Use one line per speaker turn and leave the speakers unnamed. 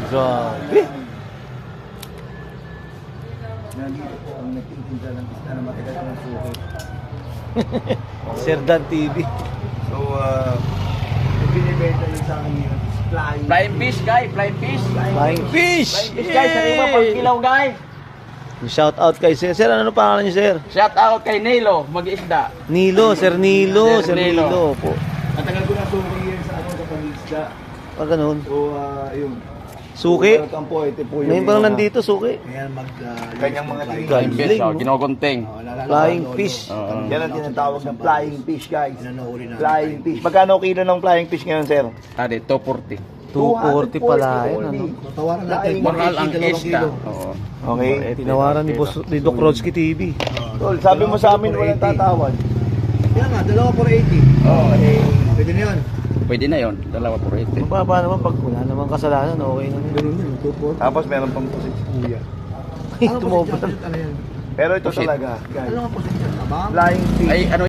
Grabe.
Nandito po ang nagtitinda ng isda na matagal ng suki.
Sir Dan TV.
So, yung binibenta yun sa akin yun, flying.
Flying fish, guys. Flying fish.
Flying fish!
Flying fish, guys. Sa iba, pang kilaw, guys.
Shout out kay Sir. Sir, ano pangalan niyo, Sir?
Shout out kay Nilo, mag-iisda.
Nilo, Sir Nilo. Sir
Sir Nilo.
Nilo po.
Matagal ko na suki yan sa sa pag-isda.
Pag ganun.
So, yun.
Suki?
Welcome po, ito po
Ngayon pa lang nandito, suki.
Ayan, kanyang mga
Flying
Flying fish,
fish.
oh, ginogunting.
Flying fish.
Yan ang tinatawag ng flying fish, guys. Flying fish. Magkano kilo ng flying fish ngayon, sir?
Adi, 240.
240 pala yan, ano?
Tawaran natin.
Mahal ang isda. Oo.
Okay.
Tinawaran ni Doc Rodsky TV.
Tol, sabi mo sa amin walang tatawad.
Yan nga, dalawa for 80.
Oh,
Pwede na yun.
pwede na yon. Dalawa po rate.
Mababa naman pag wala naman kasalanan, okay na yun.
Ganun yun, 240.
Tapos meron pang pusit kuya.
Tumobot.
Ano yan?
Pero ito
Pusit.
talaga, guys.
Ano nga po sa inyo? Abang?
Flying fish.
Ay, ano